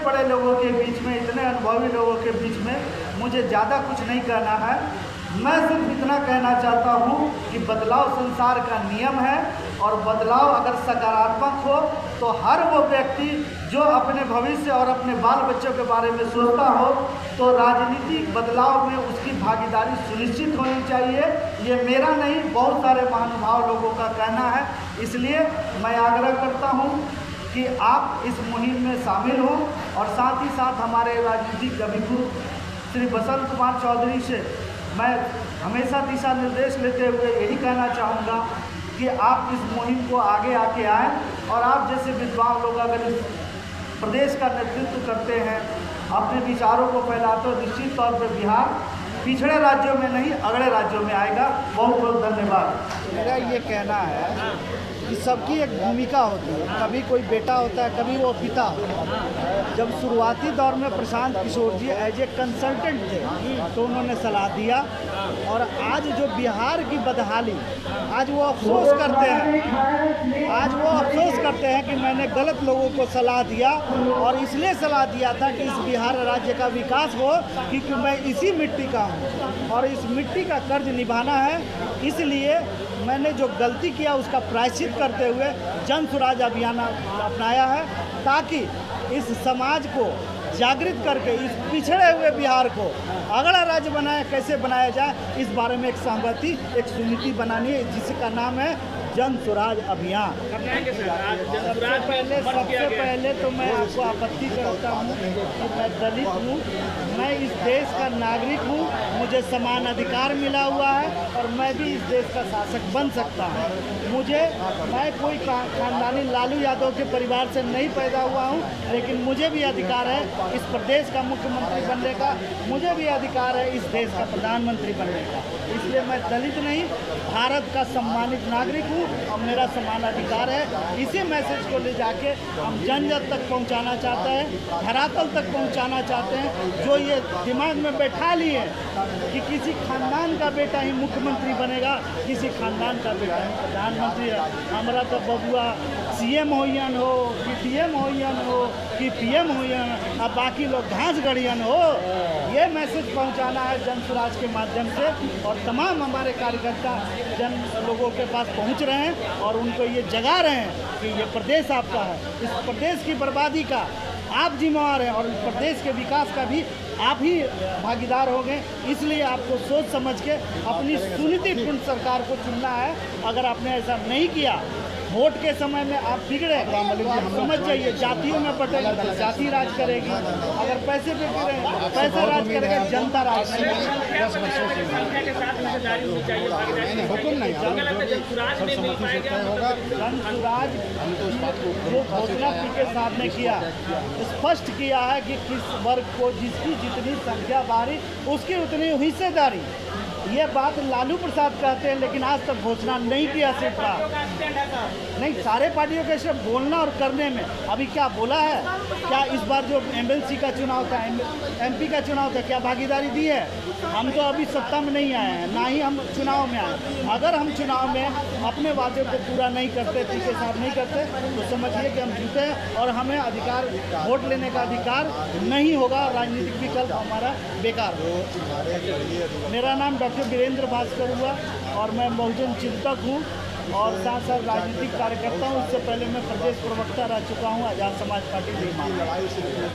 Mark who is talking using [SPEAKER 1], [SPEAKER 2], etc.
[SPEAKER 1] बड़े लोगों के बीच में, इतने अनुभवी लोगों के बीच में मुझे ज़्यादा कुछ नहीं कहना है। मैं सिर्फ इतना कहना चाहता हूँ कि बदलाव संसार का नियम है, और बदलाव अगर सकारात्मक हो तो हर वो व्यक्ति जो अपने भविष्य और अपने बाल बच्चों के बारे में सोचता हो, तो राजनीतिक बदलाव में उसकी भागीदारी सुनिश्चित होनी चाहिए। ये मेरा नहीं, बहुत सारे महानुभाव लोगों का कहना है। इसलिए मैं आग्रह करता हूँ कि आप इस मुहिम में शामिल हों, और साथ ही साथ हमारे राजनीतिक कविगुरु श्री बसंत कुमार चौधरी से मैं हमेशा दिशा निर्देश लेते हुए यही कहना चाहूँगा कि आप इस मुहिम को आगे आएँ, और आप जैसे विद्वान लोग अगर इस प्रदेश का नेतृत्व करते हैं, अपने विचारों को फैलाते हो, निश्चित तौर पर बिहार पिछड़े राज्यों में नहीं अगले राज्यों में आएगा। बहुत बहुत धन्यवाद।
[SPEAKER 2] मेरा ये कहना है कि सबकी एक भूमिका होती है, कभी कोई बेटा होता है, कभी वो पिता होता है। जब शुरुआती दौर में प्रशांत किशोर जी एज ए कंसल्टेंट थे तो उन्होंने सलाह दिया, और आज जो बिहार की बदहाली, आज वो अफसोस करते हैं कि मैंने गलत लोगों को सलाह दिया, और इसलिए सलाह दिया था कि इस बिहार राज्य का विकास हो, क्योंकि मैं इसी मिट्टी का हूँ और इस मिट्टी का कर्ज निभाना है। इसलिए मैंने जो गलती किया उसका प्रायश्चित करते हुए जन स्वराज अभियान अपनाया है, ताकि इस समाज को जागृत करके इस पिछड़े हुए बिहार को अगला राज्य कैसे बनाया जाए, इस बारे में एक सहमति, एक समिति बनानी है, जिसका नाम है जन स्वराज अभियान। सबसे पहले तो मैं आपको आपत्ति करता हूँ कि मैं दलित हूँ, मैं इस देश का नागरिक हूँ, मुझे समान अधिकार मिला हुआ है, और मैं भी इस देश का शासक बन सकता हूँ। मैं कोई खानदानी लालू यादव के परिवार से नहीं पैदा हुआ हूँ, लेकिन मुझे भी अधिकार है इस प्रदेश का मुख्यमंत्री बनने का, मुझे भी अधिकार है इस देश का प्रधानमंत्री बनने का। इसलिए मैं दलित नहीं, भारत का सम्मानित नागरिक हूँ, और मेरा समान अधिकार है। इसी मैसेज को ले जाके हम जन जन तक पहुँचाना चाहते हैं, धरातल तक पहुँचाना चाहते हैं। जो ये दिमाग में बैठा लिए कि किसी खानदान का बेटा ही मुख्यमंत्री बनेगा, किसी खानदान का बेटा ही प्रधानमंत्री है, हमारा तो बबुआ CM होइयन हो कि DM होइयन हो कि PM होइयन, अब बाकी लोग घास गड़ियन हो। ये मैसेज पहुंचाना है जन स्वराज के माध्यम से, और तमाम हमारे कार्यकर्ता जन लोगों के पास पहुंच रहे हैं और उनको ये जगा रहे हैं कि ये प्रदेश आपका है, इस प्रदेश की बर्बादी का आप जिम्मेवार हैं, और प्रदेश के विकास का भी आप ही भागीदार हो गए। इसलिए आपको सोच समझ के अपनी सुनीतिपूर्ण सरकार को चुनना है। अगर आपने ऐसा नहीं किया, वोट के समय में आप बिगड़े, समझ जाइए जातियों में बटेगा तो जाति राज करेगी, अगर पैसे पे बिगड़े पैसा राज करेगा, जनता राज करेगी। जन स्वराज जो घोषणा पीके साहब ने किया, स्पष्ट किया है कि किस वर्ग को जिसकी जितनी संख्या बारी उसकी उतनी हिस्सेदारी। ये बात लालू प्रसाद कहते हैं, लेकिन आज तक घोषणा नहीं किया सिर्फ नहीं, सारे पार्टियों के सिर्फ बोलना और करने में। अभी क्या बोला है? क्या इस बार जो MLC का चुनाव था, MP का चुनाव था, क्या भागीदारी दी है? हम तो अभी सत्ता में नहीं आए हैं, ना ही हम चुनाव में आए। अगर हम चुनाव में अपने वादे को पूरा नहीं करते, पीके साहब नहीं करते, तो समझिए कि हम जीते हैं, और हमें अधिकार, वोट लेने का अधिकार नहीं होगा, राजनीतिक विकल्प हमारा बेकार हो। मेरा नाम डॉक्टर वीरेंद्र भास्कर हुआ, और मैं बहुजन चिंतक हूँ, और साथ साथ राजनीतिक कार्यकर्ता हूँ। इससे पहले मैं प्रदेश प्रवक्ता रह चुका हूँ आज़ाद समाज पार्टी।